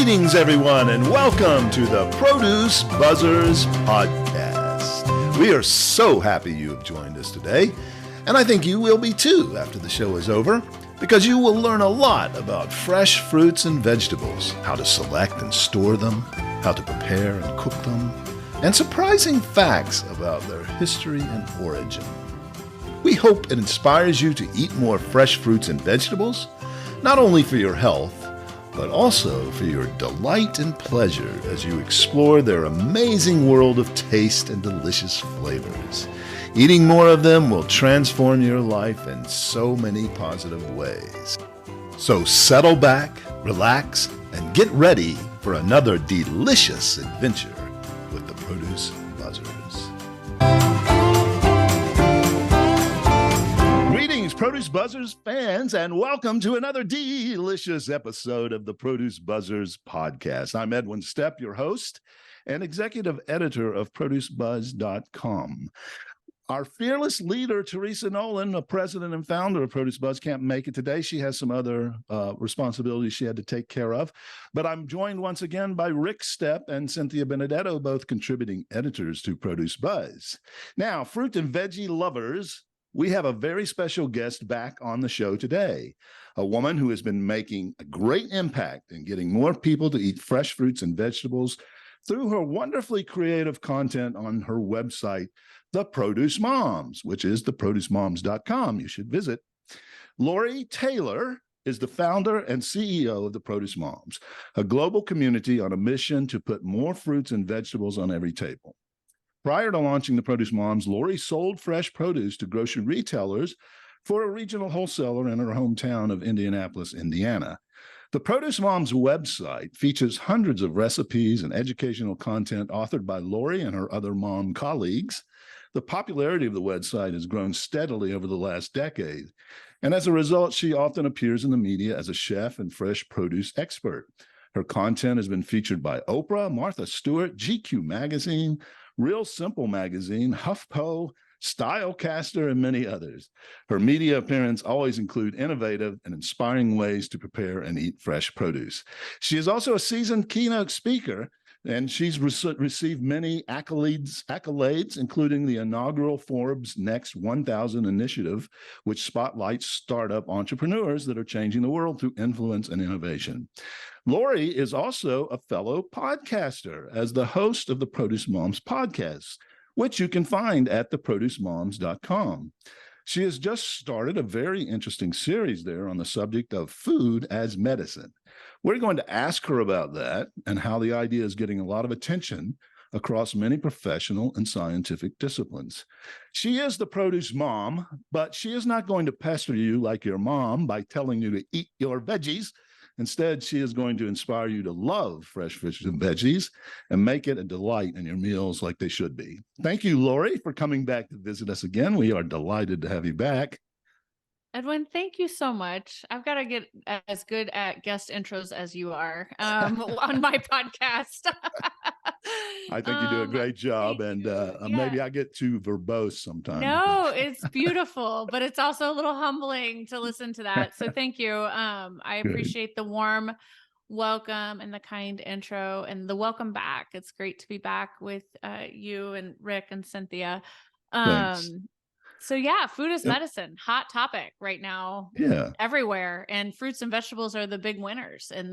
Greetings, everyone, and welcome to the Produce Buzzers podcast. We are so happy you have joined us today, and I think you will be too after the show is over, because you will learn a lot about fresh fruits and vegetables, how to select and store them, how to prepare and cook them, and surprising facts about their history and origin. We hope it inspires you to eat more fresh fruits and vegetables, not only for your health, but also for your delight and pleasure as you explore their amazing world of taste and delicious flavors. Eating more of them will transform your life in so many positive ways. So settle back, relax, and get ready for another delicious adventure with the Produce Buzzers. Greetings, Produce Buzzers fans, and welcome to another delicious episode of the Produce Buzzers podcast. I'm Edwin Stepp, your host and executive editor of ProduceBuzz.com. Our fearless leader, Teresa Nolan, the president and founder of Produce Buzz, can't make it today. She has some other responsibilities she had to take care of. But I'm joined once again by Rick Stepp and Cynthia Benedetto, both contributing editors to Produce Buzz. Now, fruit and veggie lovers, we have a very special guest back on the show today, a woman who has been making a great impact in getting more people to eat fresh fruits and vegetables through her wonderfully creative content on her website, The Produce Moms, which is theproducemoms.com. You should visit. Lori Taylor is the founder and CEO of The Produce Moms, a global community on a mission to put more fruits and vegetables on every table. Prior to launching The Produce Moms, Lori sold fresh produce to grocery retailers for a regional wholesaler in her hometown of Indianapolis, Indiana. The Produce Moms website features hundreds of recipes and educational content authored by Lori and her other mom colleagues. The popularity of the website has grown steadily over the last decade, and as a result, she often appears in the media as a chef and fresh produce expert. Her content has been featured by Oprah, Martha Stewart, GQ Magazine, Real Simple Magazine, HuffPo, Stylecaster, and many others. Her media appearances always include innovative and inspiring ways to prepare and eat fresh produce. She is also a seasoned keynote speaker, and she's received many accolades, including the inaugural Forbes Next 1000 initiative, which spotlights startup entrepreneurs that are changing the world through influence and innovation. Lori is also a fellow podcaster as the host of the Produce Moms podcast, which you can find at theproducemoms.com. She has just started a very interesting series there on the subject of food as medicine. We're going to ask her about that and how the idea is getting a lot of attention across many professional and scientific disciplines. She is the produce mom, but she is not going to pester you like your mom by telling you to eat your veggies. Instead, she is going to inspire you to love fresh fish and veggies and make it a delight in your meals like they should be. Thank you, Lori, for coming back to visit us again. We are delighted to have you back. Edwin, thank you so much. I've got to get as good at guest intros as you are on my podcast. I think you do a great job, and maybe I get too verbose sometimes. No, it's beautiful, but it's also a little humbling to listen to that. So thank you. I appreciate the warm welcome and the kind intro and the welcome back. It's great to be back with you and Rick and Cynthia. Thanks. So yeah, food is medicine, hot topic right now. Yeah, everywhere, and fruits and vegetables are the big winners in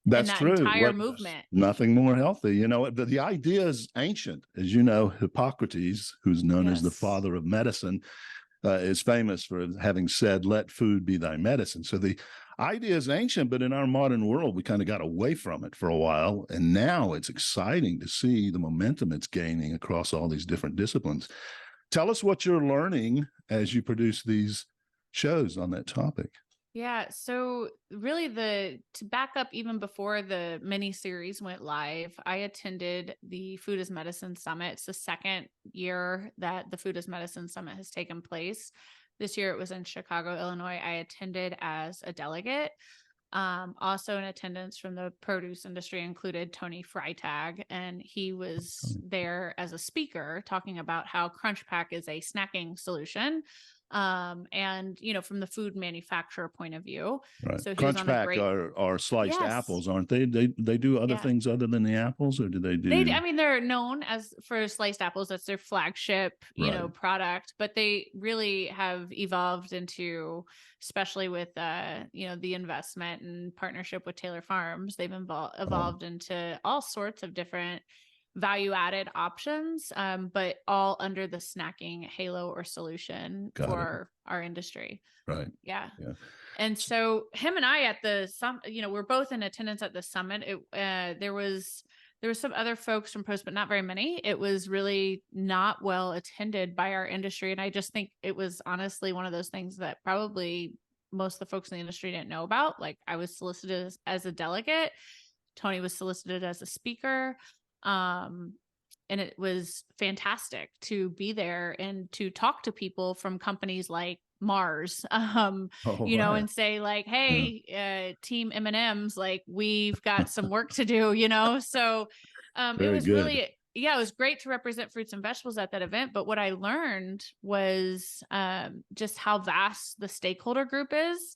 that true. Entire movement. Nothing more healthy. You know, the idea is ancient. As you know, Hippocrates, who's known as the father of medicine, is famous for having said, "Let food be thy medicine." So the idea is ancient, but in our modern world, we kind of got away from it for a while. And now it's exciting to see the momentum it's gaining across all these different disciplines. Tell us what you're learning as you produce these shows on that topic. Yeah. So really to back up even before the mini series went live, I attended the Food as Medicine Summit. It's the second year that the Food as Medicine Summit has taken place. This year it was in Chicago, Illinois. I attended as a delegate. Also in attendance from the produce industry included Tony Freitag, and he was there as a speaker talking about how Crunch Pack is a snacking solution and from the food manufacturer point of view. Right. So he was Crunch on a Pack great. are sliced Yes. apples, aren't they? They do other Yeah. things other than the apples, or do they do? They're known as for sliced apples. That's their flagship, Right. product, but they really have evolved into, especially with, the investment and partnership with Taylor Farms, they've evolved into all sorts of different value-added options, but all under the snacking halo or solution for our industry. Right. Yeah. Yeah. And so him and I at the summit, we're both in attendance at the summit. There was some other folks from Post, but not very many. It was really not well attended by our industry. And I just think it was honestly one of those things that probably most of the folks in the industry didn't know about. Like, I was solicited as a delegate. Tony was solicited as a speaker. And it was fantastic to be there and to talk to people from companies like Mars, Right. and say like, hey, team M&Ms, like, we've got some work to do, so it was good. really, it was great to represent fruits and vegetables at that event. But what I learned was just how vast the stakeholder group is.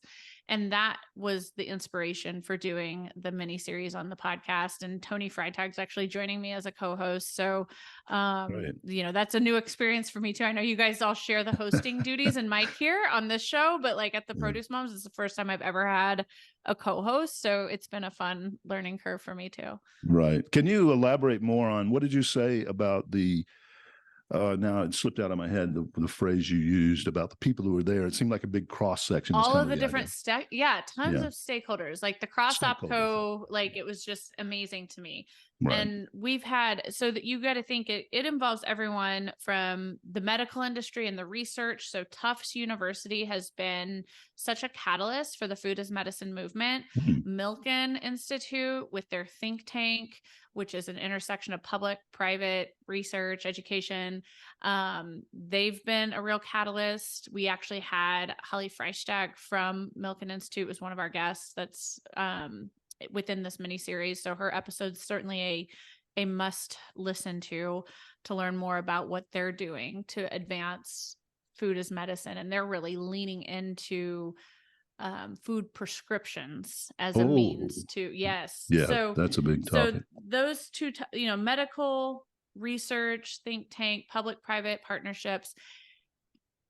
And that was the inspiration for doing the mini series on the podcast. And Tony Freitag's actually joining me as a co-host. So, that's a new experience for me too. I know you guys all share the hosting duties and Mike here on this show, but like at the Produce Moms, it's the first time I've ever had a co-host. So it's been a fun learning curve for me too. Right. Can you elaborate more on what did you say about the now it slipped out of my head, the phrase you used about the people who were there. It seemed like a big cross section. All of the different tons of stakeholders, like the cross opco, like it was just amazing to me. Right. And we've had, so that you got to think it involves everyone from the medical industry and the research. So Tufts University has been such a catalyst for the food as medicine movement. Mm-hmm. Milken Institute with their think tank, which is an intersection of public, private, research, education. They've been a real catalyst. We actually had Holly Freistag from Milken Institute was one of our guests that's within this mini series. So her episode's certainly a must listen to learn more about what they're doing to advance food as medicine. And they're really leaning into food prescriptions as a means to, yes. Yeah, so that's a big topic. So those two, medical research, think tank, public-private partnerships,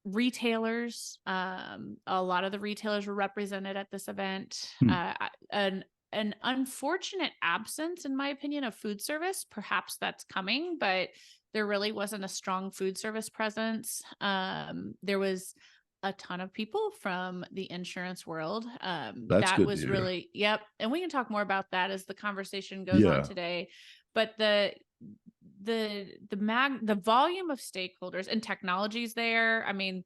retailers, a lot of the retailers were represented at this event. An unfortunate absence, in my opinion, of food service. Perhaps that's coming, but there really wasn't a strong food service presence. There was a ton of people from the insurance world. That was really, yep. And we can talk more about that as the conversation goes on today. But the volume of stakeholders and technologies there, I mean,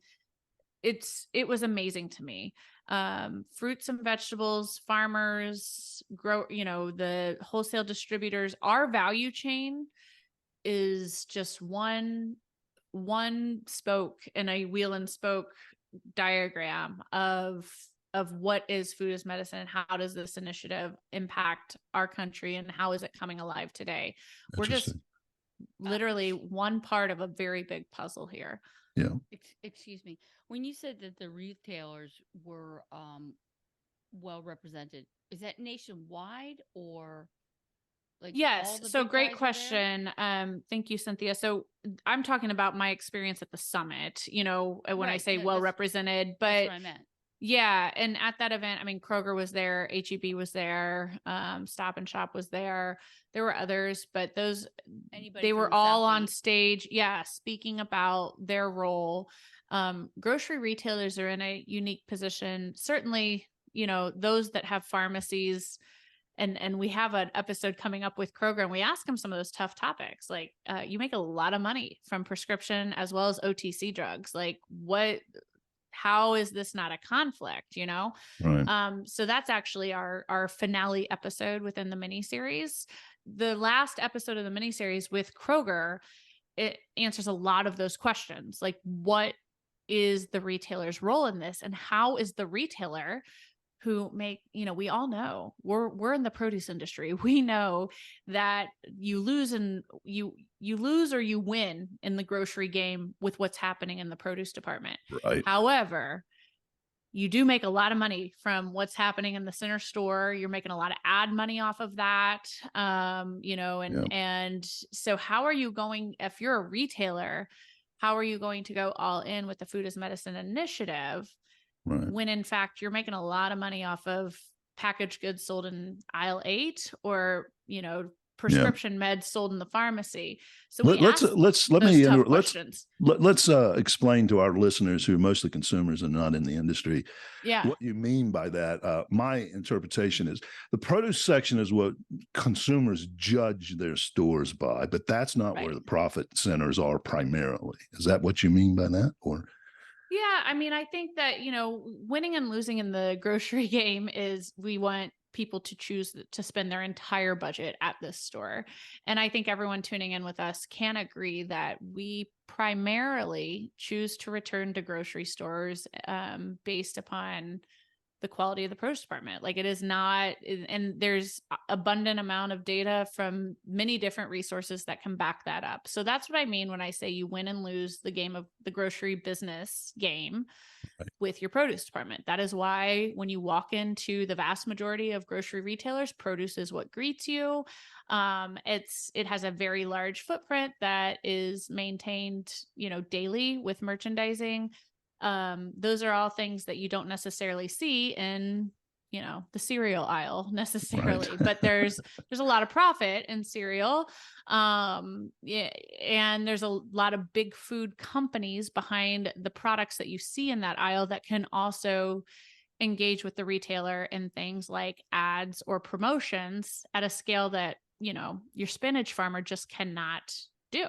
it was amazing to me. Fruits and vegetables, farmers, the wholesale distributors, our value chain is just one spoke in a wheel and spoke diagram of what is food as medicine and how does this initiative impact our country and how is it coming alive today. We're just literally one part of a very big puzzle here. Yeah. Excuse me. When you said that the retailers were well represented, is that nationwide or like? Yes. So great question. Thank you, Cynthia. So I'm talking about my experience at the summit, when I say well represented, but that's what I meant. Yeah. And at that event, I mean, Kroger was there, HEB was there, Stop and Shop was there. There were others, but they were all on stage. Yeah. Speaking about their role. Grocery retailers are in a unique position. Certainly, those that have pharmacies, and we have an episode coming up with Kroger, and we ask them some of those tough topics. Like, you make a lot of money from prescription as well as OTC drugs. Like, how is this not a conflict, Right. So that's actually our finale episode within the miniseries. The last episode of the miniseries with Kroger, it answers a lot of those questions. Like, what is the retailer's role in this? And how is the retailer who make, we all know we're in the produce industry. We know that you lose or you win in the grocery game with what's happening in the produce department. Right. However, you do make a lot of money from what's happening in the center store. You're making a lot of ad money off of that. And so how are you going, if you're a retailer, how are you going to go all in with the Food as Medicine initiative when in fact you're making a lot of money off of packaged goods sold in aisle 8 or, prescription meds sold in the pharmacy? So let's explain to our listeners who are mostly consumers and not in the industry what you mean by that. My interpretation is the produce section is what consumers judge their stores by, but that's not where the profit centers are primarily. Is that what you mean by that? Or yeah, I mean, I think that, winning and losing in the grocery game is we want people to choose to spend their entire budget at this store. And I think everyone tuning in with us can agree that we primarily choose to return to grocery stores based upon the quality of the produce department. Like, it is not, and there's abundant amount of data from many different resources that can back that up. So that's what I mean when I say you win and lose the game of the grocery business game with your produce department. That is why when you walk into the vast majority of grocery retailers, produce is what greets you. It has a very large footprint that is maintained, daily with merchandising. Those are all things that you don't necessarily see in, the cereal aisle necessarily, but there's a lot of profit in cereal. And there's a lot of big food companies behind the products that you see in that aisle that can also engage with the retailer in things like ads or promotions at a scale that, your spinach farmer just cannot do.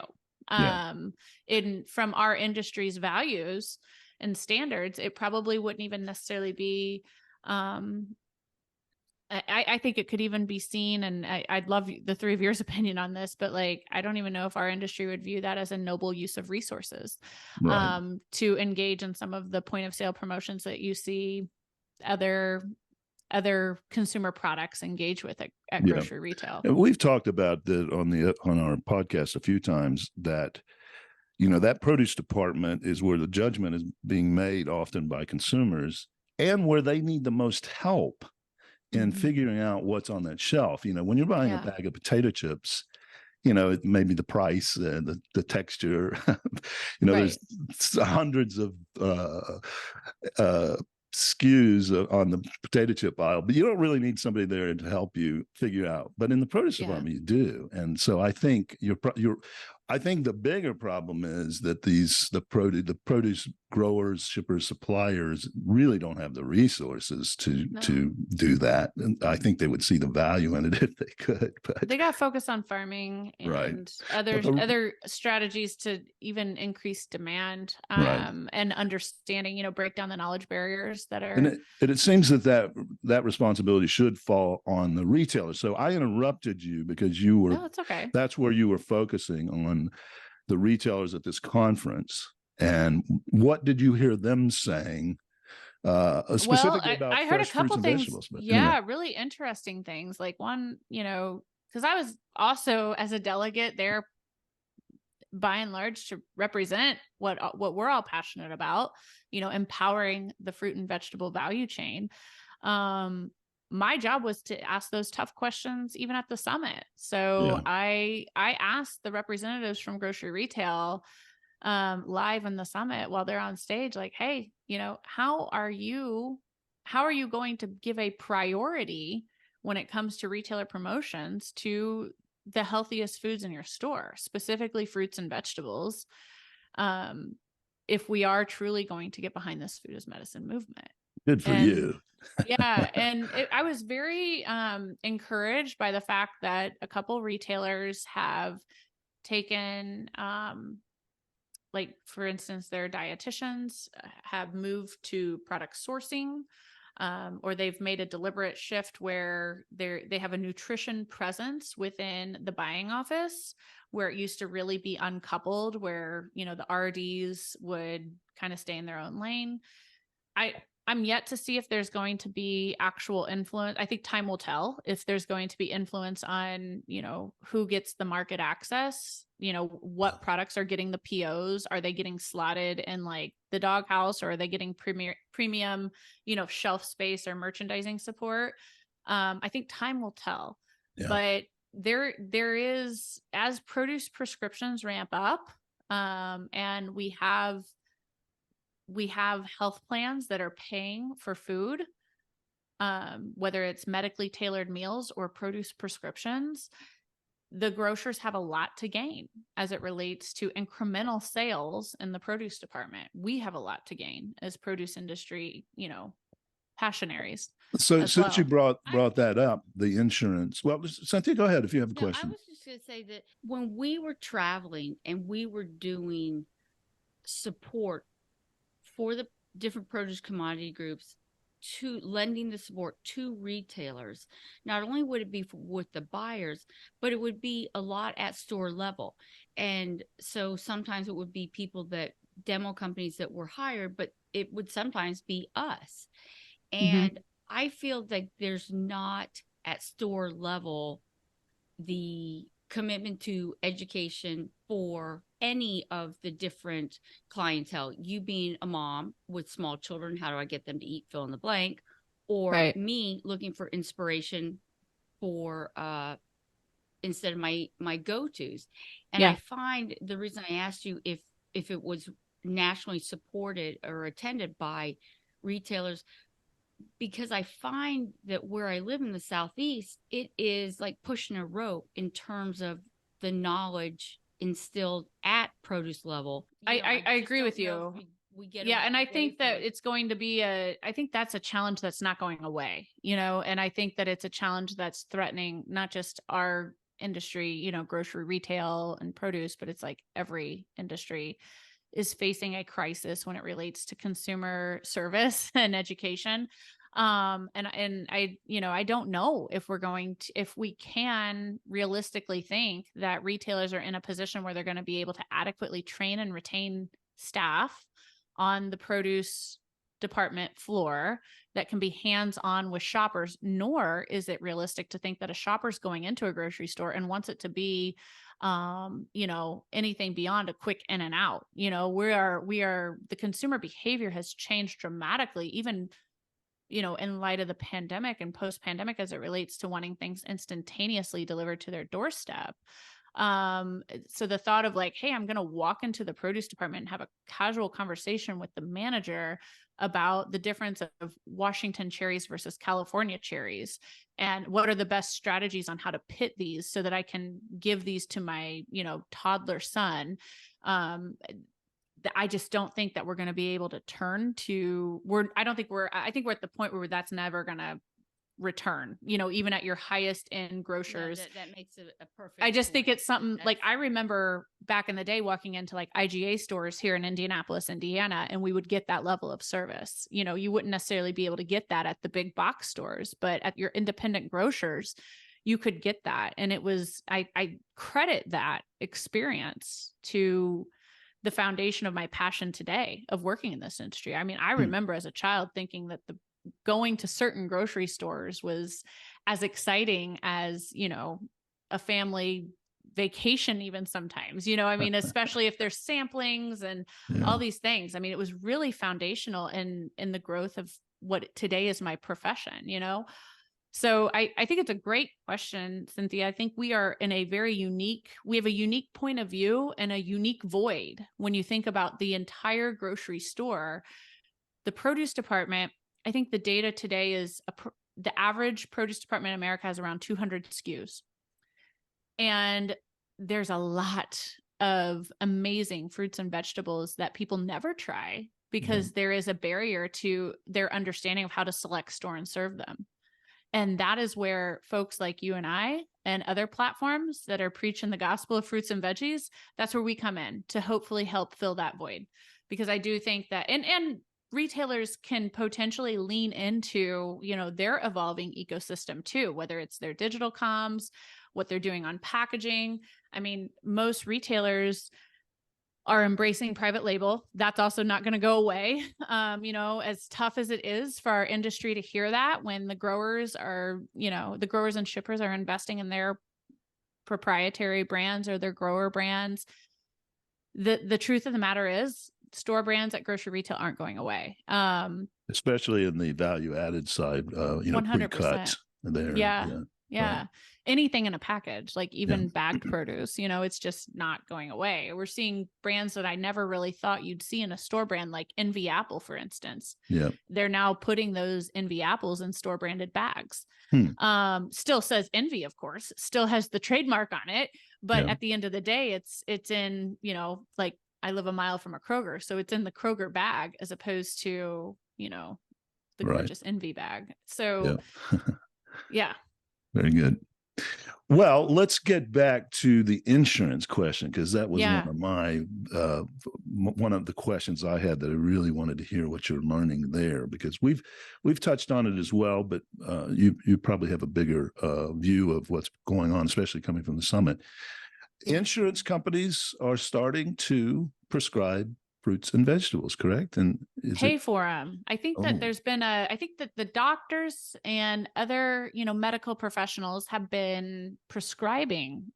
From our industry's values and standards, it probably wouldn't even necessarily be, I think it could even be seen, and I'd love the three of yours opinion on this, but like, I don't even know if our industry would view that as a noble use of resources, to engage in some of the point of sale promotions that you see other consumer products engage with at grocery retail. And we've talked about that on our podcast a few times, that that produce department is where the judgment is being made often by consumers and where they need the most help in figuring out what's on that shelf. When you're buying a bag of potato chips, it may be the price, the texture, there's hundreds of SKUs on the potato chip aisle, but you don't really need somebody there to help you figure out. But in the produce department, you do. And so I think I think the bigger problem is that the produce growers, shippers, suppliers really don't have the resources to do that. And I think they would see the value in it if they could. But they got to focus on farming and other strategies to even increase demand, and understanding, break down the knowledge barriers that are. And it seems that responsibility should fall on the retailer. So I interrupted you because you were. No, it's okay. That's where you were focusing on the retailers at this conference. And what did you hear them saying specifically about I heard a couple things. Really interesting things. Like one, because I was also, as a delegate there, by and large, to represent what we're all passionate about, empowering the fruit and vegetable value chain. My job was to ask those tough questions even at the summit. So I asked the representatives from grocery retail live in the summit while they're on stage, like, hey, how are you going to give a priority when it comes to retailer promotions to the healthiest foods in your store, specifically fruits and vegetables, if we are truly going to get behind this food as medicine movement? Good for you. And I was very encouraged by the fact that a couple retailers have taken, like, for instance, their dietitians have moved to product sourcing, or they've made a deliberate shift where they have a nutrition presence within the buying office, where it used to really be uncoupled, where, the RDs would kind of stay in their own lane. I'm yet to see if there's going to be actual influence. I think time will tell if there's going to be influence on, who gets the market access, what products are getting the POs. Are they getting slotted in like the doghouse, or are they getting premium, shelf space or merchandising support? I think time will tell. Yeah. But there is, as produce prescriptions ramp up, and we have health plans that are paying for food, whether it's medically tailored meals or produce prescriptions, the grocers have a lot to gain as it relates to incremental sales in the produce department. We have a lot to gain as produce industry, passionaries. So since you well. brought that up, the insurance. Well, Cynthia, go ahead if you have a question. I was just going to say that when we were traveling and we were doing support for the different produce commodity groups, to lending the support to retailers, not only would it be with the buyers, but it would be a lot at store level. And so sometimes it would be people that demo companies that were hired, but it would sometimes be us. And I feel like there's not at store level the commitment to education for any of the different clientele. You being a mom with small children, how do I get them to eat, fill in the blank? Or Right. me looking for inspiration for instead of my go-tos. And I find the reason I asked you if it was nationally supported or attended by retailers, because I find that where I live in the Southeast, it is like pushing a rope in terms of the knowledge instilled at produce level. I agree with you. We get and I think that it's going to be I think that's a challenge that's not going away, and I think that it's a challenge that's threatening not just our industry, grocery retail and produce, but it's like every industry is facing a crisis when it relates to consumer service and education. And I don't know if if we can realistically think that retailers are in a position where they're going to be able to adequately train and retain staff on the produce department floor that can be hands-on with shoppers, nor is it realistic to think that a shopper's going into a grocery store and wants it to be anything beyond a quick in and out. The consumer behavior has changed dramatically, even, in light of the pandemic and post-pandemic, as it relates to wanting things instantaneously delivered to their doorstep. So the thought of like, hey, I'm going to walk into the produce department and have a casual conversation with the manager about the difference of Washington cherries versus California cherries, and what are the best strategies on how to pit these so that I can give these to my, toddler son. I just don't think that we're going to be able to turn to, I think we're at the point where that's never going to return, even at your highest end grocers. No, that makes it a perfect I just point. think it's something like, I remember back in the day walking into like IGA stores here in Indianapolis, Indiana, and we would get that level of service. You wouldn't necessarily be able to get that at the big box stores, but at your independent grocers, you could get that. And it was, I credit that experience to the foundation of my passion today of working in this industry. I mean, I remember as a child thinking that going to certain grocery stores was as exciting as, a family vacation, even sometimes, especially if there's samplings and all these things. I mean, it was really foundational in the growth of what today is my profession, So I think it's a great question, Cynthia. I think we are in we have a unique point of view and a unique void. When you think about the entire grocery store, the produce department, I think the data today is the average produce department in America has around 200 SKUs. And there's a lot of amazing fruits and vegetables that people never try because there is a barrier to their understanding of how to select, store, and serve them. And that is where folks like you and I and other platforms that are preaching the gospel of fruits and veggies, that's where we come in to hopefully help fill that void. Because I do think that, and retailers can potentially lean into, their evolving ecosystem too, whether it's their digital comms, what they're doing on packaging. I mean, most retailers, are embracing private label. That's also not going to go away. As tough as it is for our industry to hear that, when the growers and shippers are investing in their proprietary brands or their grower brands, the truth of the matter is store brands at grocery retail aren't going away. Especially in the value added side, 100%. pre-cut there. Yeah. Right. Anything in a package, like even bagged produce, it's just not going away. We're seeing brands that I never really thought you'd see in a store brand, like Envy Apple, for instance. Yeah. They're now putting those Envy apples in store branded bags. Still says Envy, of course, still has the trademark on it. But at the end of the day, it's in, like I live a mile from a Kroger. So it's in the Kroger bag as opposed to, the gorgeous Envy bag. So yeah. Very good. Well, let's get back to the insurance question, because that was one of the questions I had that I really wanted to hear what you're learning there, because we've touched on it as well, but you probably have a bigger view of what's going on, especially coming from the summit. Insurance companies are starting to prescribe fruits and vegetables, correct? And pay for them. I think that there's been I think that the doctors and other, medical professionals have been prescribing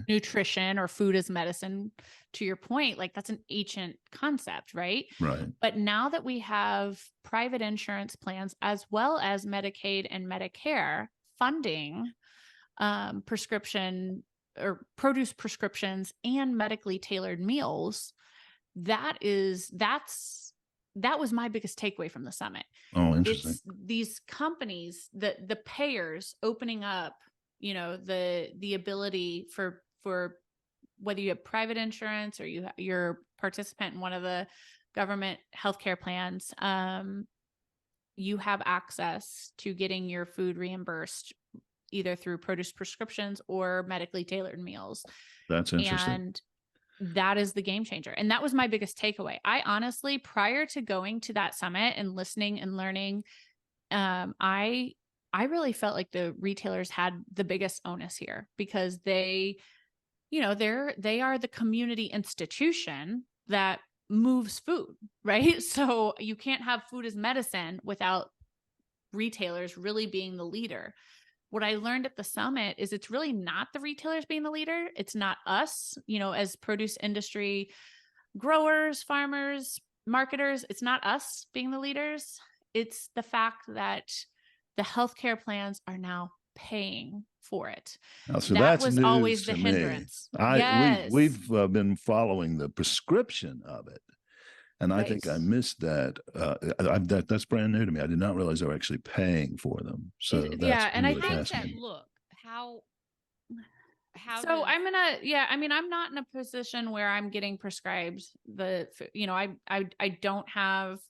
nutrition or food as medicine. To your point, like that's an ancient concept, right? Right. But now that we have private insurance plans as well as Medicaid and Medicare funding prescription or produce prescriptions and medically tailored meals, that was my biggest takeaway from the summit. Oh, interesting. It's these companies, the payers opening up, the ability for whether you have private insurance or you're a participant in one of the government healthcare plans, you have access to getting your food reimbursed either through produce prescriptions or medically tailored meals. That's interesting. And that is the game changer. And that was my biggest takeaway. I honestly, prior to going to that summit and listening and learning, I really felt like the retailers had the biggest onus here, because they are the community institution that moves food, right? So you can't have food as medicine without retailers really being the leader. What I learned at the summit is it's really not the retailers being the leader. It's not us, as produce industry growers, farmers, marketers. It's not us being the leaders. It's the fact that the healthcare plans are now paying for it. So that that's was always the hindrance. We've been following the prescription of it. And I think I missed that. That's brand new to me. I did not realize they were actually paying for them. So that's and really I think fascinating. How so I'm not in a position where I'm getting prescribed I don't have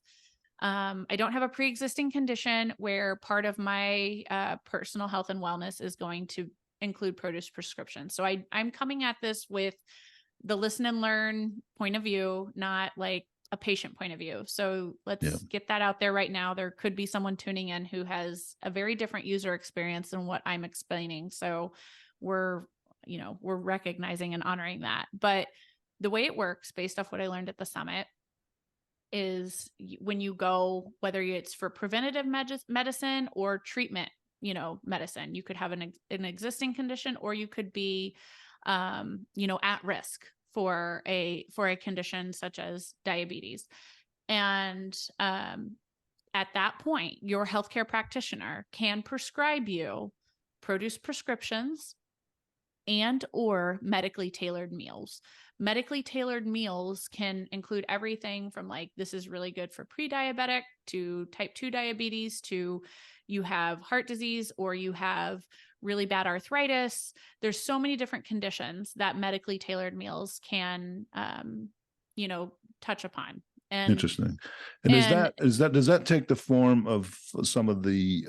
a pre-existing condition where part of my personal health and wellness is going to include produce prescription. So I'm coming at this with the listen and learn point of view, not like a patient point of view. So let's get that out there right now. There could be someone tuning in who has a very different user experience than what I'm explaining. So we're recognizing and honoring that. But the way it works, based off what I learned at the summit, is when you go, whether it's for preventative medicine or treatment, medicine, you could have an existing condition, or you could be, at risk for a condition such as diabetes. And at that point, your healthcare practitioner can prescribe you produce prescriptions and or medically tailored meals. Medically tailored meals can include everything from like, this is really good for pre-diabetic to type 2 diabetes to you have heart disease or you have really bad arthritis. There's so many different conditions that medically tailored meals can, touch upon. And interesting. And does that take the form of some of the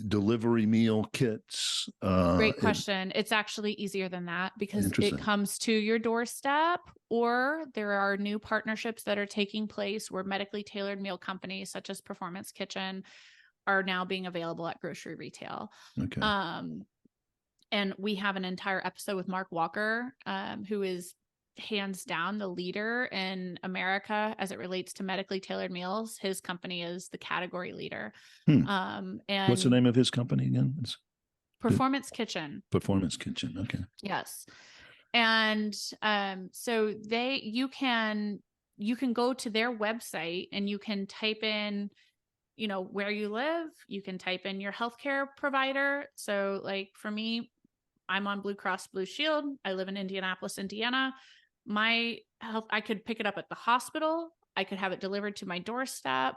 delivery meal kits? Great question. It's actually easier than that because it comes to your doorstep, or there are new partnerships that are taking place where medically tailored meal companies such as Performance Kitchen are now being available at grocery retail. Okay. And we have an entire episode with Mark Walker, who is hands down the leader in America as it relates to medically tailored meals. His company is the category leader. And what's the name of his company again? It's Performance Kitchen. Performance Kitchen. Okay. Yes. And so you can go to their website and you can type in, where you live. You can type in your healthcare provider. So like for me, I'm on Blue Cross Blue Shield. I live in Indianapolis, Indiana. My health, I could pick it up at the hospital. I could have it delivered to my doorstep.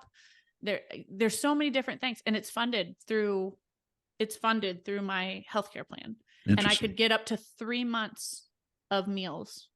There's so many different things, and it's funded through my healthcare plan. And I could get up to 3 months of meals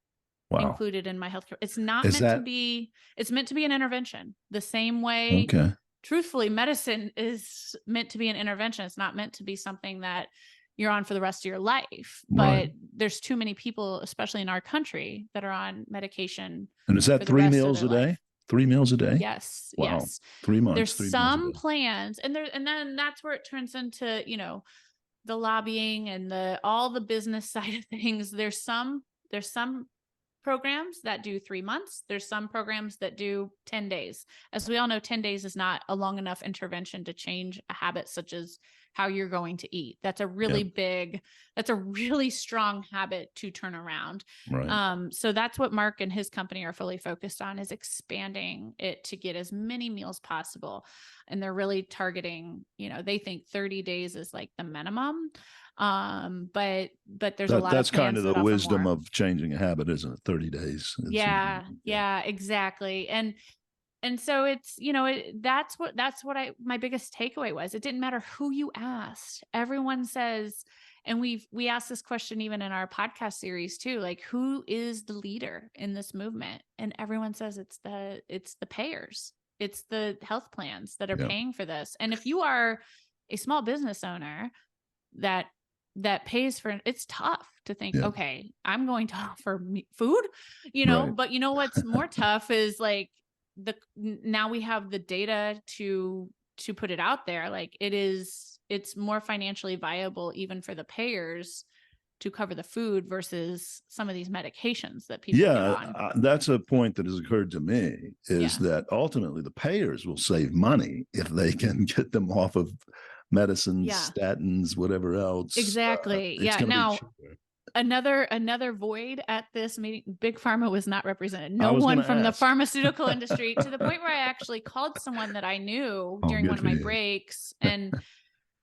included in my healthcare. It's meant to be an intervention the same way. Okay. Truthfully, medicine is meant to be an intervention. It's not meant to be something that you're on for the rest of your life. But there's too many people, especially in our country, that are on medication. And is that 3 meals a day? Life. 3 meals a day? Yes. Wow. Yes. 3 months. There's some plans, and then that's where it turns into, the lobbying and all the business side of things. There's some programs that do 3 months. There's some programs that do 10 days. As we all know, 10 days is not a long enough intervention to change a habit such as how you're going to eat. That's a really that's a really strong habit to turn around. Right. So that's what Mark and his company are fully focused on, is expanding it to get as many meals possible. And they're really targeting, they think 30 days is like the minimum. But there's a lot that's of plans kind of the that wisdom of changing a habit, isn't it? 30 days. Yeah, exactly. And so it's, that's what my biggest takeaway was. It didn't matter who you asked. Everyone says, and we asked this question even in our podcast series too, like, who is the leader in this movement? And everyone says it's the payers. It's the health plans that are paying for this. And if you are a small business owner that pays for it, it's tough to think, okay, I'm going to offer food, but what's more tough is like, now we have the data to put it out there. Like it's more financially viable even for the payers to cover the food versus some of these medications that people get on. That's a point that has occurred to me, is that ultimately the payers will save money if they can get them off of medicines, statins, whatever else. Exactly. Now, another void at this meeting, Big Pharma was not represented. No one from the pharmaceutical industry, to the point where I actually called someone that I knew during one of my breaks, and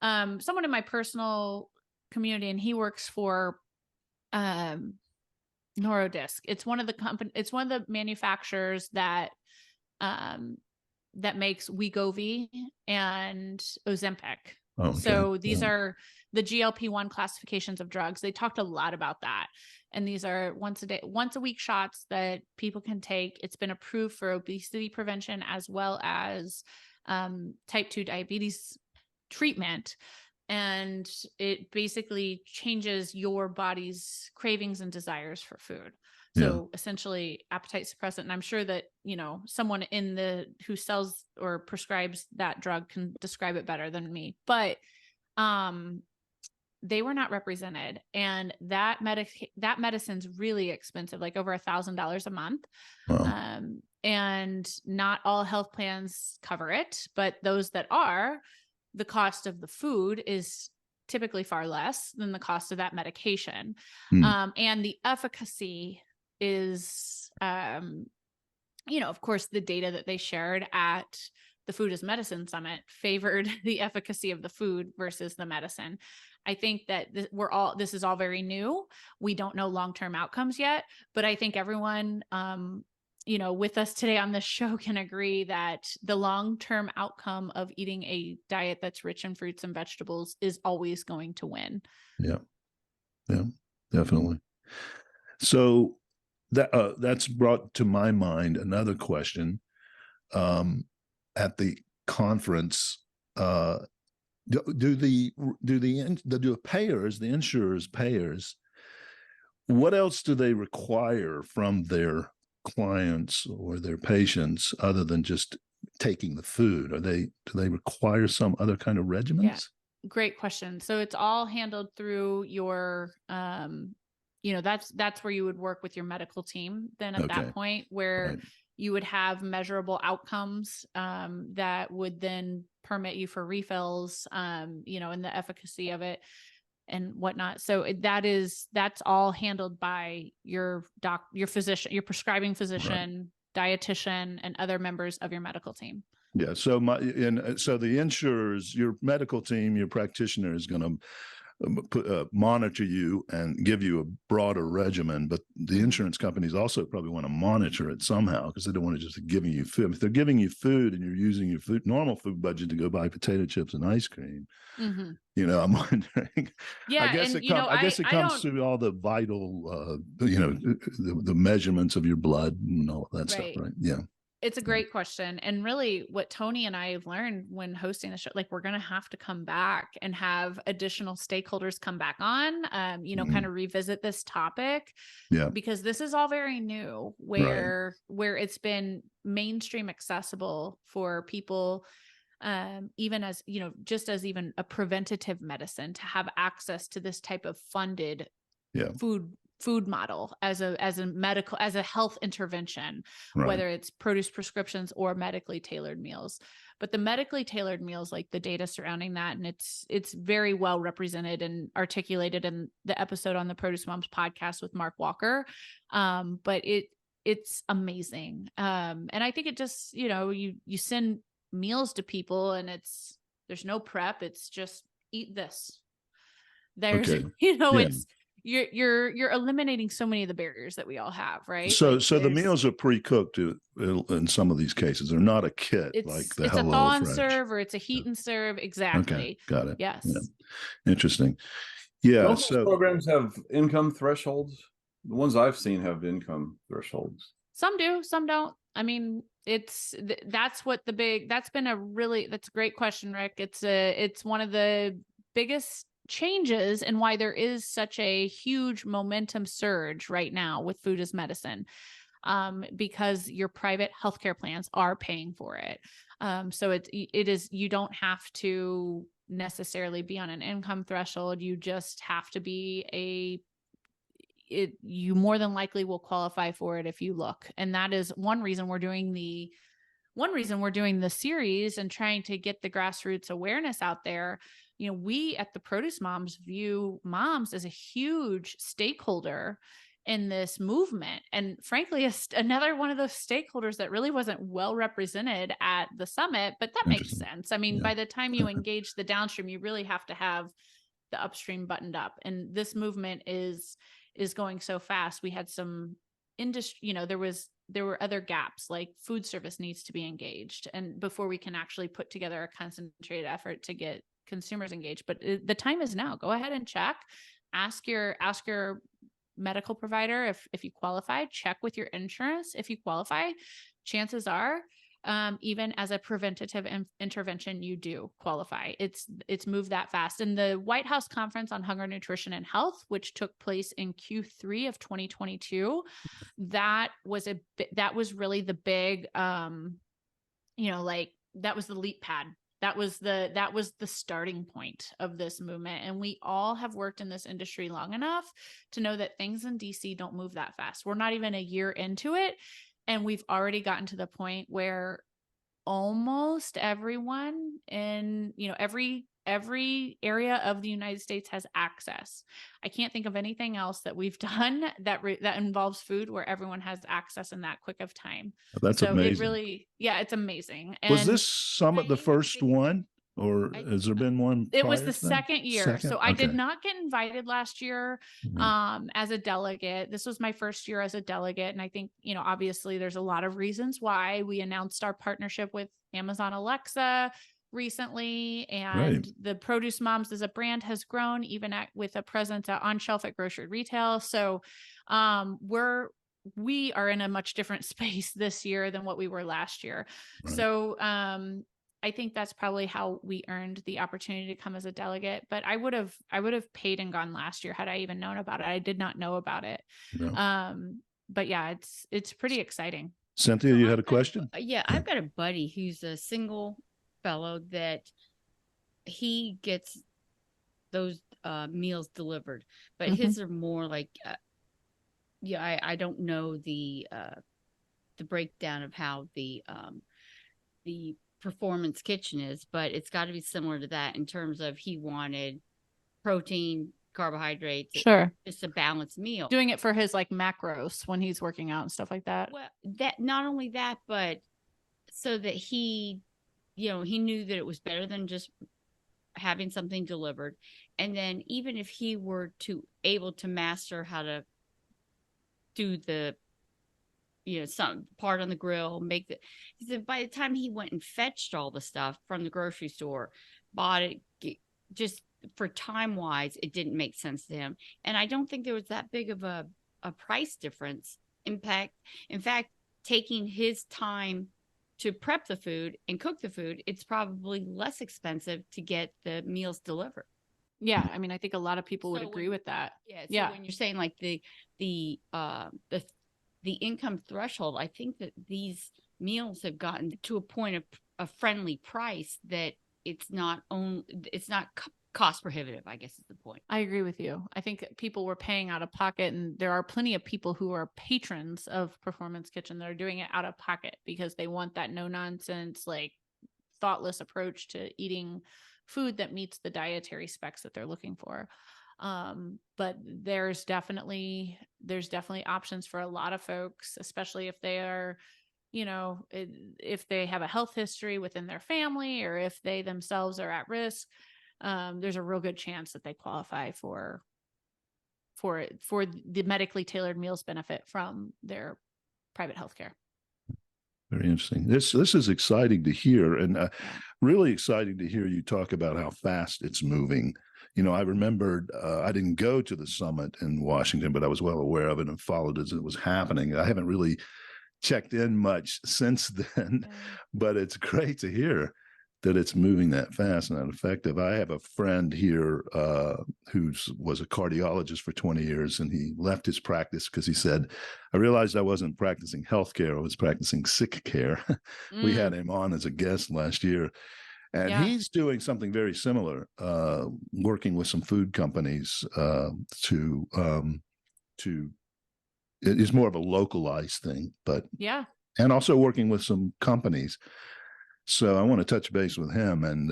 someone in my personal community, and he works for Neurodisc. It's one of the manufacturers that makes Wegovy and Ozempic. Okay. So these are the GLP-1 classifications of drugs. They talked a lot about that. And these are once a week shots that people can take. It's been approved for obesity prevention as well as type 2 diabetes treatment. And it basically changes your body's cravings and desires for food. So essentially appetite suppressant. And I'm sure that, someone who sells or prescribes that drug can describe it better than me, but they were not represented. And that medicine's really expensive, like over $1,000 a month. Wow. And not all health plans cover it, but those that are, the cost of the food is typically far less than the cost of that medication. And the efficacy is, of course, the data that they shared at the Food is Medicine Summit favored the efficacy of the food versus the medicine. I think that this is all very new. We don't know long-term outcomes yet, but I think everyone, with us today on this show can agree that the long-term outcome of eating a diet that's rich in fruits and vegetables is always going to win. Yeah, definitely. So that's brought to my mind another question. At the conference, do the payers, the insurers payers, what else do they require from their clients or their patients other than just taking the food? Do they require some other kind of regimens? Great question. So it's all handled through your, that's where you would work with your medical team. Then at that point where you would have measurable outcomes that would then permit you for refills, and the efficacy of it and whatnot. So that's all handled by your physician, your prescribing physician, dietitian, and other members of your medical team. Yeah. So so the insurers, your medical team, your practitioner is going to monitor you and give you a broader regimen, but the insurance companies also probably want to monitor it somehow because they don't want to just giving you food. If they're giving you food and you're using your normal food budget to go buy potato chips and ice cream, I'm wondering. Yeah, I guess it comes through all the vital, the measurements of your blood and all that stuff, right? Yeah. It's a great question. And really what Tony and I have learned when hosting the show, like we're going to have to come back and have additional stakeholders come back on, kind of revisit this topic. Yeah. Because this is all very new where it's been mainstream accessible for people, even as, just as even a preventative medicine to have access to this type of funded food model as a health intervention, whether it's produce prescriptions or medically tailored meals. But the medically tailored meals, like the data surrounding that, and it's very well represented and articulated in the episode on the Produce Moms podcast with Mark Walker. But it's amazing. And I think it just, you send meals to people and there's no prep. It's just eat this. There's, it's, you're eliminating so many of the barriers that we all have, right? So the meals are pre-cooked in some of these cases. They're not a kit like the Hello It's a thaw and Fresh. serve, or it's a heat and serve. Exactly. Okay, got it. Yes. Yeah. Interesting. Yeah. Don't those programs have income thresholds? The ones I've seen have income thresholds. Some do, some don't. I mean, that's a great question, Rick. It's one of the biggest changes and why there is such a huge momentum surge right now with food as medicine, because your private healthcare plans are paying for it. So it is, you don't have to necessarily be on an income threshold. You just have to be you more than likely will qualify for it if you look. And that is one reason we're doing the series and trying to get the grassroots awareness out there. We at the Produce Moms view moms as a huge stakeholder in this movement. And frankly, another one of those stakeholders that really wasn't well represented at the summit, but that makes sense. I mean, by the time you engage the downstream, you really have to have the upstream buttoned up. And this movement is going so fast. We had some industry, there were other gaps, like food service needs to be engaged. And before we can actually put together a concentrated effort to get consumers engaged, but the time is now. Go ahead and check, ask your medical provider if you qualify, check with your insurance. If you qualify, chances are, even as a preventative intervention, you do qualify. It's moved that fast. And the White House Conference on Hunger, Nutrition, and Health, which took place in Q3 of 2022, that was really the big, that was the leap pad. That was the starting point of this movement. And we all have worked in this industry long enough to know that things in DC don't move that fast. We're not even a year into it. And we've already gotten to the point where almost everyone in, every area of the United States has access. I can't think of anything else that we've done that involves food where everyone has access in that quick of time. That's amazing. It really, it's amazing. And was this summit the first one? Or has there been one? It was the second year. So I did not get invited last year as a delegate. This was my first year as a delegate. And I think, obviously there's a lot of reasons why. We announced our partnership with Amazon Alexa recently, and the Produce Moms as a brand has grown even with a presence on shelf at grocery retail. So we are in a much different space this year than what we were last year. Right. So I think that's probably how we earned the opportunity to come as a delegate, but I would have paid and gone last year had I even known about it. I did not know about it. No. But yeah, it's pretty exciting. Cynthia, you had a question? I've got a buddy who's a single fellow that he gets those meals delivered, but Mhm. his are more like, I don't know the breakdown of how the performance kitchen is, but it's got to be similar to that in terms of he wanted protein, carbohydrates, Sure. just a balanced meal. Doing it for his like macros when he's working out and stuff like that. Well, that not only that, but so that he knew that it was better than just having something delivered. And then even if he were able to master how to do the some part on the grill, he said by the time he went and fetched all the stuff from the grocery store, bought it, just for time wise, it didn't make sense to him. And I don't think there was that big of a price difference. In fact, taking his time to prep the food and cook the food, it's probably less expensive to get the meals delivered. Yeah, I mean, I think a lot of people would agree with that. Yeah. So when you're saying like the income threshold, I think that these meals have gotten to a point of a friendly price that it's not cost prohibitive, I guess is the point. I agree with you. I think people were paying out of pocket, and there are plenty of people who are patrons of Performance Kitchen that are doing it out of pocket because they want that no nonsense, like thoughtless approach to eating food that meets the dietary specs that they're looking for. But there's definitely options for a lot of folks, especially if they are, if they have a health history within their family, or if they themselves are at risk. There's a real good chance that they qualify for the medically tailored meals benefit from their private health care. Very interesting. This is exciting to hear, and really exciting to hear you talk about how fast it's moving. I remembered I didn't go to the summit in Washington, but I was well aware of it and followed as it was happening. I haven't really checked in much since then, but it's great to hear that it's moving that fast and that effective. I have a friend here who was a cardiologist for 20 years, and he left his practice because he said, I realized I wasn't practicing healthcare, I was practicing sick care. We had him on as a guest last year. And he's doing something very similar, working with some food companies to it is more of a localized thing, but and also working with some companies. So I want to touch base with him and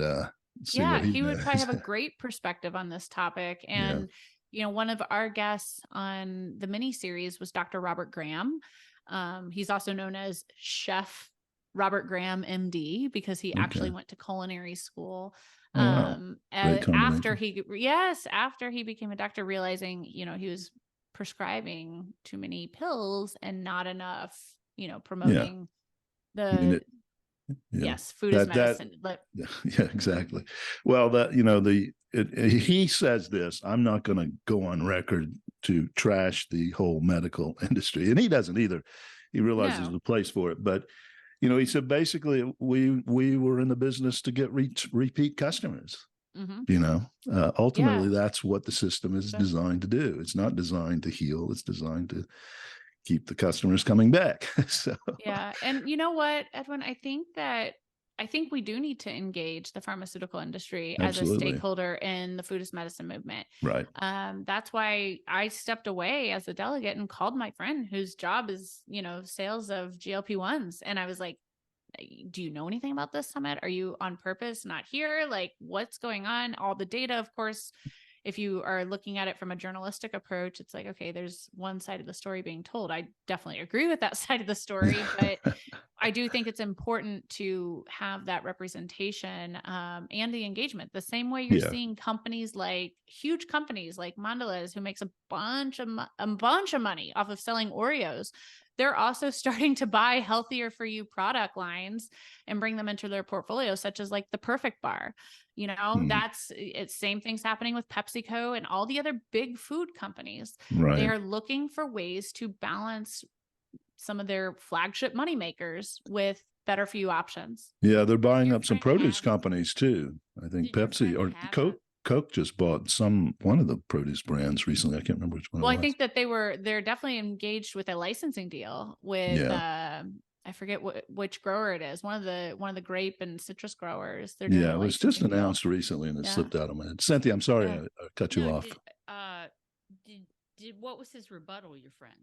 see what he would probably have a great perspective on this topic. And one of our guests on the mini series was Dr. Robert Graham. He's also known as Chef Robert Graham, MD, because he actually went to culinary school. After he became a doctor, realizing, he was prescribing too many pills and not enough, promoting food is medicine. Yeah, exactly. Well, he says this, I'm not going to go on record to trash the whole medical industry, and he doesn't either. He realizes there's a place for it, but he said basically we were in the business to get repeat customers. Ultimately, that's what the system is designed to do. It's not designed to heal. It's designed to keep the customers coming back. So and you know what, Edwin, I think we do need to engage the pharmaceutical industry as a stakeholder in the food as medicine movement. Right. That's why I stepped away as a delegate and called my friend whose job is, sales of GLP-1s. And I was like, do you know anything about this summit? Are you on purpose not here? Like, what's going on? All the data, of course, if you are looking at it from a journalistic approach, it's like, okay, there's one side of the story being told. I definitely agree with that side of the story, but I do think it's important to have that representation and the engagement. The same way you're seeing huge companies like Mondelez, who makes a bunch of money off of selling Oreos. They're also starting to buy healthier for you product lines and bring them into their portfolio, such as like the Perfect Bar. It's same things happening with PepsiCo and all the other big food companies. Right. They are looking for ways to balance some of their flagship moneymakers with better for you options. Yeah, they're buying up some produce companies too. I think Pepsi or Coke just bought one of the produce brands recently. I can't remember which one. Well, I think that they're definitely engaged with a licensing deal with I forget which grower it is. One of the grape and citrus growers. They're doing Yeah, it was just in milk. announced recently and it Yeah. slipped out of my head. Cynthia, I'm sorry Yeah. I cut you No, off. Did what was his rebuttal, your friend?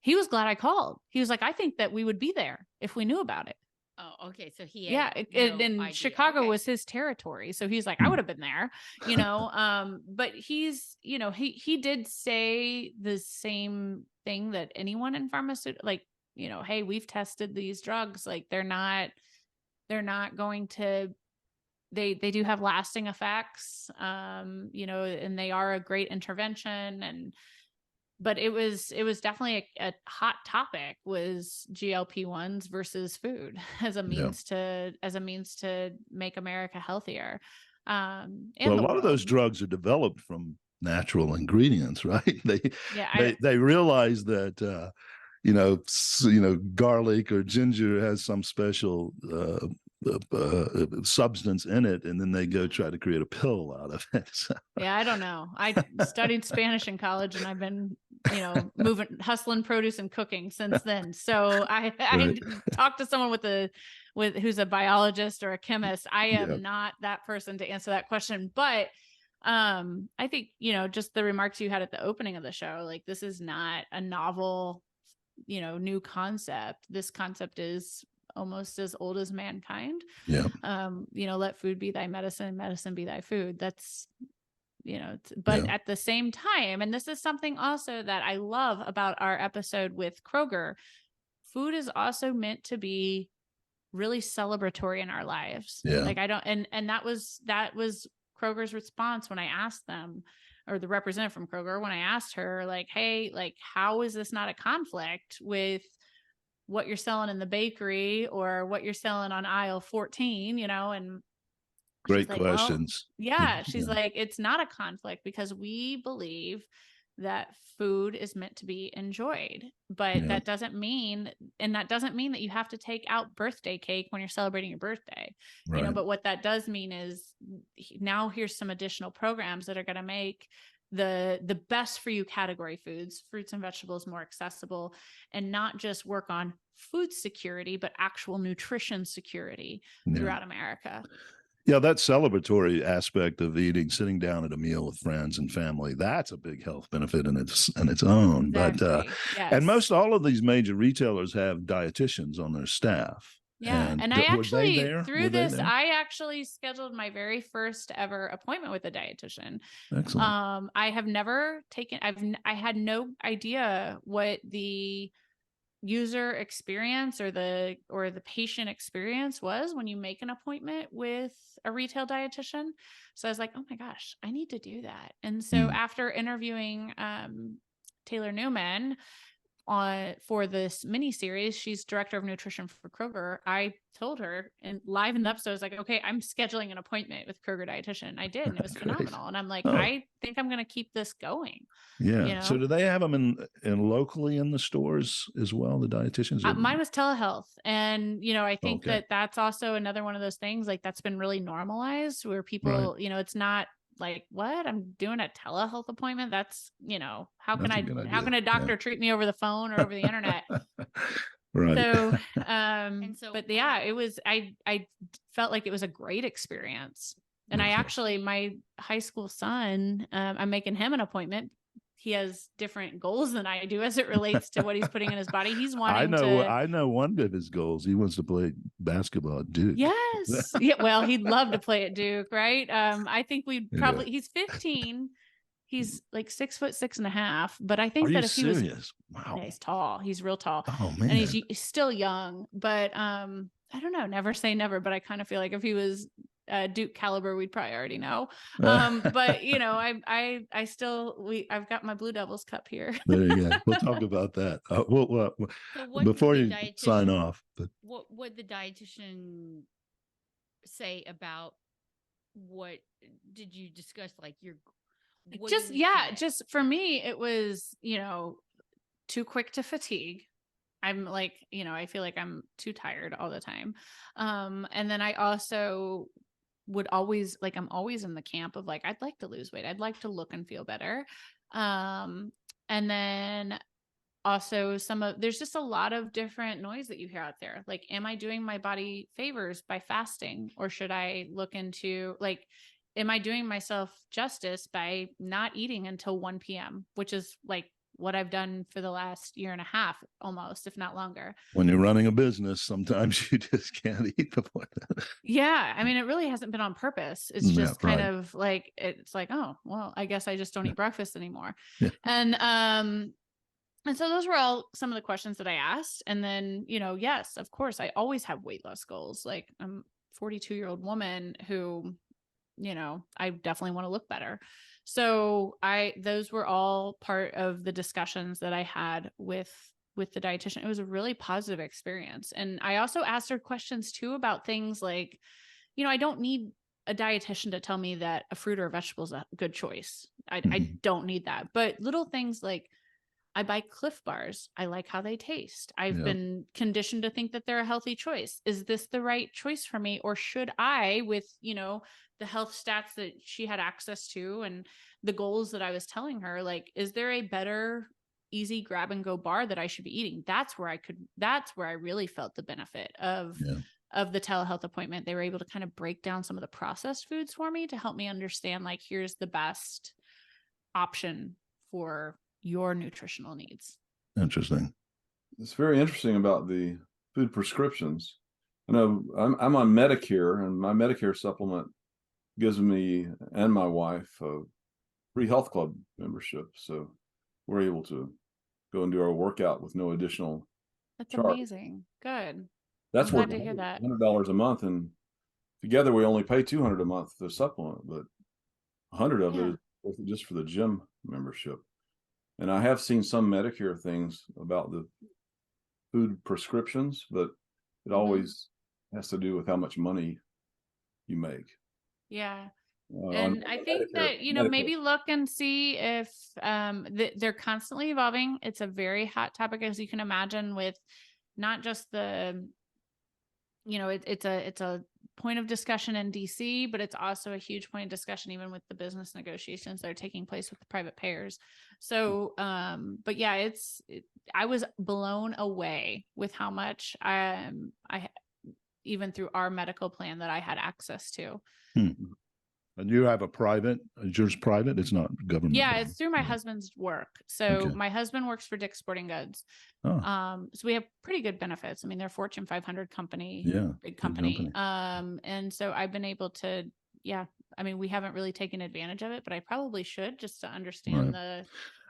He was glad I called. He was like, I think that we would be there if we knew about it. Oh, okay. So he had and idea. Chicago Okay. was his territory. So he's like, I would have been there, but he's, he did say the same thing that anyone in pharmaceutical, like, hey, we've tested these drugs. Like they're not going to, they do have lasting effects, and they are a great intervention. But it was definitely a hot topic, was GLP-1s versus food as a means to make America healthier. And well, a the lot of those world. drugs are developed from natural ingredients, right? Yeah, They realize that garlic or ginger has some special substance in it, and then they go try to create a pill out of it. So. Yeah, I don't know. I studied Spanish in college, and I've been, hustling produce and cooking since then. So I Right. talked to someone who's a biologist or a chemist. I am Yeah. not that person to answer that question, but I think, just the remarks you had at the opening of the show, like this is not a novel, new concept. This concept is almost as old as mankind. Yeah. Let food be thy medicine, medicine be thy food. That's, but at the same time, and this is something also that I love about our episode with Kroger, food is also meant to be really celebratory in our lives. Yeah. Like I don't, and that was Kroger's response when I asked them, or the representative from Kroger, when I asked her, like, hey, like, how is this not a conflict with what you're selling in the bakery or what you're selling on aisle 14, and Great she's questions. like, she's like, it's not a conflict because we believe that food is meant to be enjoyed, but that doesn't mean that you have to take out birthday cake when you're celebrating your birthday, Right. but what that does mean is now here's some additional programs that are going to make the best for you category foods, fruits and vegetables, more accessible, and not just work on food security, but actual nutrition security throughout America. Yeah, that celebratory aspect of eating, sitting down at a meal with friends and family, that's a big health benefit in its own. Exactly. But and most all of these major retailers have dietitians on their staff. Yeah. And I were they actually, there? through this, I actually scheduled my very first ever appointment with a dietitian. Excellent. I have never taken, I had no idea what the user experience or the patient experience was when you make an appointment with a retail dietitian. So I was like, oh my gosh, I need to do that. And so after interviewing Taylor Newman for this mini series, she's director of nutrition for Kroger. I told her and live in the episode, I was like, okay, I'm scheduling an appointment with Kroger dietitian. I did, and it was phenomenal. And I'm like, I think I'm going to keep this going. Yeah. So do they have them in locally in the stores as well? The dietitians? Mine was telehealth. And, I think that's also another one of those things, like that's been really normalized where people, it's not like, what, I'm doing a telehealth appointment. That's, how can a doctor treat me over the phone or over the internet? Right. So, but yeah, it was, I felt like it was a great experience. And I actually, my high school son, I'm making him an appointment. He has different goals than I do as it relates to what he's putting in his body. He's wanting I know one of his goals. He wants to play basketball at Duke. Yes. Yeah. Well, he'd love to play at Duke, right? I think we'd probably, he's 15. He's like 6'6.5", but I think that if he was, wow, yeah, he's tall, he's real tall. Oh man. And he's still young, but I don't know, never say never, but I kind of feel like if he was Duke caliber, we'd probably already know. But I've got my Blue Devils cup here. There you go. We'll talk about that. Before you sign off. But what the dietitian say about what did you discuss? Like just for me, it was, too quick to fatigue. I'm like, I feel like I'm too tired all the time. And then I also would always I'm always in the camp of like, I'd like to lose weight. I'd like to look and feel better. And then also there's just a lot of different noise that you hear out there. Like, am I doing my body favors by fasting, or should I look into like, am I doing myself justice by not eating until 1 p.m., which is like what I've done for the last year and a half, almost, if not longer. When you're running a business, sometimes you just can't eat before that. Yeah. I mean, it really hasn't been on purpose. It's just kind of like, it's like, oh, well, I guess I just don't eat breakfast anymore. Yeah. And so those were all some of the questions that I asked. And then, yes, of course, I always have weight loss goals. Like, I'm a 42-year-old woman who, I definitely want to look better. So those were all part of the discussions that I had with the dietitian. It was a really positive experience. And I also asked her questions too about things like, I don't need a dietitian to tell me that a fruit or a vegetable is a good choice. I don't need that. But little things like, I buy Cliff Bars. I like how they taste. I've been conditioned to think that they're a healthy choice. Is this the right choice for me? Or should I, with, the health stats that she had access to and the goals that I was telling her, like, is there a better, easy grab and go bar that I should be eating? That's where I really felt the benefit of the telehealth appointment. They were able to kind of break down some of the processed foods for me to help me understand, like, here's the best option for your nutritional needs. Interesting. It's very interesting about the food prescriptions. I know I'm on Medicare, and my Medicare supplement gives me and my wife a free health club membership. So we're able to go and do our workout with no additional charge. Amazing. Good. That's I'm glad to hear that. $100 a month, and together we only pay $200 a month to supplement, but $100 of it is just for the gym membership. And I have seen some Medicare things about the food prescriptions, but it always has to do with how much money you make. Yeah. And I think that, maybe look and see if they're constantly evolving. It's a very hot topic, as you can imagine, with not just the, it's a point of discussion in DC, but it's also a huge point of discussion even with the business negotiations that are taking place with the private payers. So, but yeah, I was blown away with how much I even through our medical plan that I had access to. And you have is yours private? It's not government. Yeah, it's through my husband's work. So my husband works for Dick's Sporting Goods. So we have pretty good benefits. I mean, they're a Fortune 500 company, big company. And so I've been able to, I mean, we haven't really taken advantage of it, but I probably should, just to understand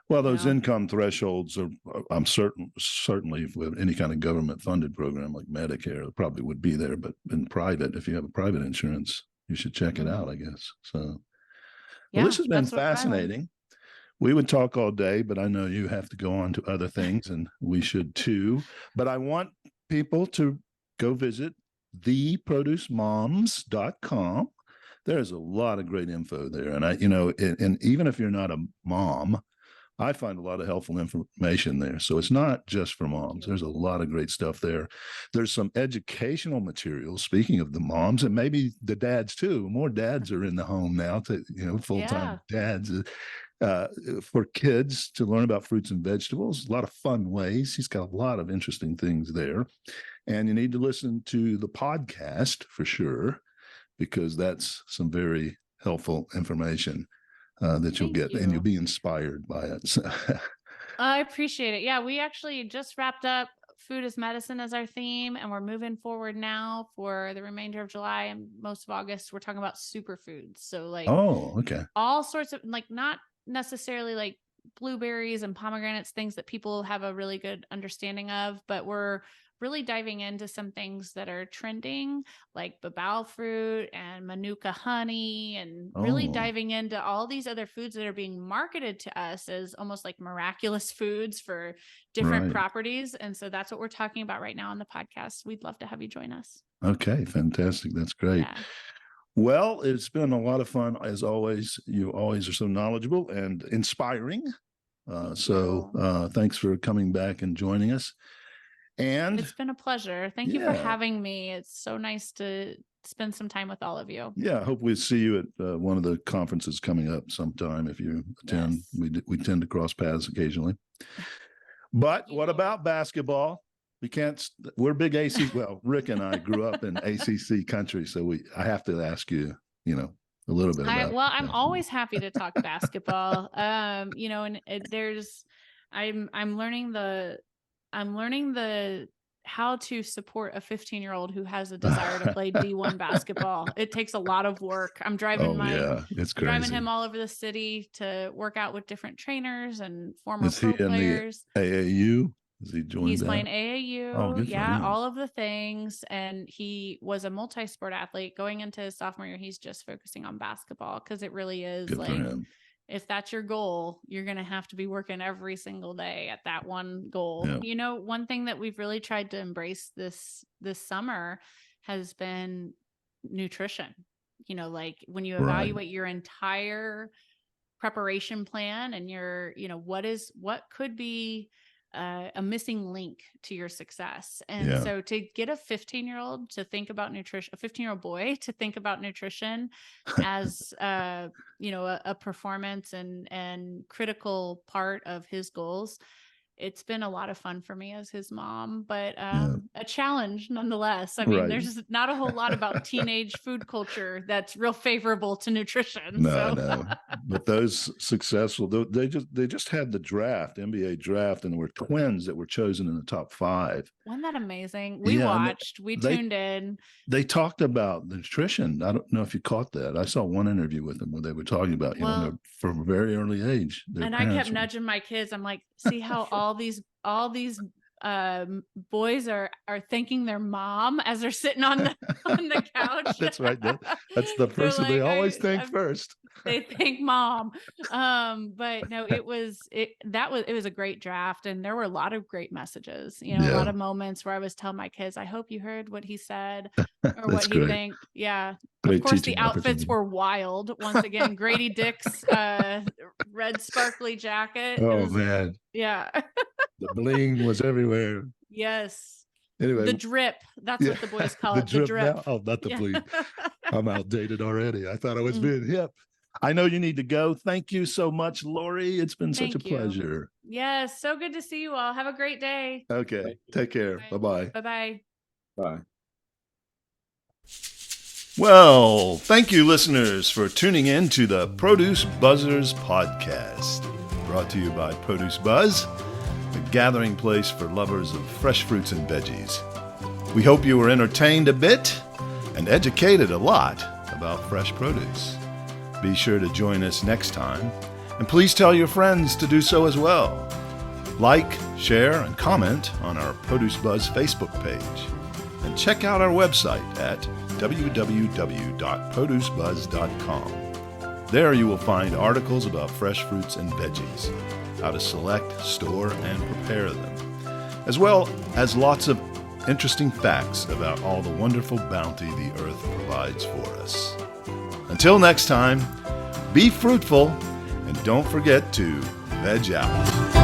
those income thresholds are, I'm certainly with any kind of government funded program like Medicare, it probably would be there, but in private, if you have a private insurance, you should check it out, I guess. So, well, this has been fascinating. We would talk all day, but I know you have to go on to other things, and we should too. But I want people to go visit theproducemoms.com. There's a lot of great info there. And and even if you're not a mom, I find a lot of helpful information there. So it's not just for moms. There's a lot of great stuff there. There's some educational materials, speaking of the moms, and maybe the dads too. More dads are in the home now, full-time dads, for kids to learn about fruits and vegetables. A lot of fun ways. He's got a lot of interesting things there. And you need to listen to the podcast for sure, because that's some very helpful information that you'll get, and you'll be inspired by it. So. I appreciate it. Yeah, we actually just wrapped up Food is Medicine as our theme, and we're moving forward now for the remainder of July and most of August. We're talking about superfoods. So all sorts of, like, not necessarily like blueberries and pomegranates, things that people have a really good understanding of, but we're really diving into some things that are trending, like babao fruit and manuka honey, and really diving into all these other foods that are being marketed to us as almost like miraculous foods for different properties. And so that's what we're talking about right now on the podcast. We'd love to have you join us. Okay, fantastic. That's great. Yeah. Well, it's been a lot of fun, as always. You always are so knowledgeable and inspiring. Thanks for coming back and joining us. And it's been a pleasure. Thank you for having me. It's so nice to spend some time with all of you. Yeah, I hope we see you at one of the conferences coming up sometime if you attend. Yes. We tend to cross paths occasionally. But You what know. about basketball? We can't. We're big ACC. Well, Rick and I grew up in ACC country, so I have to ask you, a little bit about. Well, I'm basketball. always happy to talk basketball. And I'm learning the how to support a 15-year-old who has a desire to play D1 basketball. It takes a lot of work. I'm driving it's driving crazy. him all over the city to work out with different trainers and former Is he pro in players. the AAU? Is he joined He's that? playing AAU, Oh, good for him. all of the things. And he was a multi-sport athlete. Going into his sophomore year, he's just focusing on basketball because it really is Good for him. if that's your goal, you're going to have to be working every single day at that one goal. Yeah. One thing that we've really tried to embrace this summer has been nutrition. Like when you evaluate your entire preparation plan and what could be a missing link to your success. And so to get a 15-year-old to think about nutrition, a 15-year-old boy to think about nutrition as a performance and critical part of his goals, it's been a lot of fun for me as his mom, but a challenge nonetheless. I mean, there's not a whole lot about teenage food culture that's real favorable to nutrition. No. But those successful, they just had the draft, NBA draft, and there were twins that were chosen in the top 5. Wasn't that amazing? We watched, we tuned in. They talked about nutrition. I don't know if you caught that. I saw one interview with them where they were talking about, from a very early age. And I kept nudging my kids. I'm like, see how all these boys are thanking their mom as they're sitting on the couch. That's right. That's the person they always thank first. They thank mom. But no, it was a great draft, and there were a lot of great messages. A lot of moments where I was telling my kids, I hope you heard what he said or what he think. Yeah. Great of course, the outfits were wild. Once again, Grady Dick's red sparkly jacket. Oh man. Yeah. The bling was everywhere. Yes. Anyway, the drip. That's what the boys call it. The drip. Oh, not the bling. I'm outdated already. I thought I was being hip. I know you need to go. Thank you so much, Lori. It's been such a pleasure. Yes. So good to see you all. Have a great day. Okay. Take care. Bye-bye. Bye-bye. Bye. Well, thank you, listeners, for tuning in to the Produce Buzzers podcast, brought to you by Produce Buzz, a gathering place for lovers of fresh fruits and veggies. We hope you were entertained a bit and educated a lot about fresh produce. Be sure to join us next time, and please tell your friends to do so as well. Like, share, and comment on our Produce Buzz Facebook page, and check out our website at www.producebuzz.com. There you will find articles about fresh fruits and veggies, how to select, store, and prepare them, as well as lots of interesting facts about all the wonderful bounty the earth provides for us. Until next time, be fruitful and don't forget to veg out.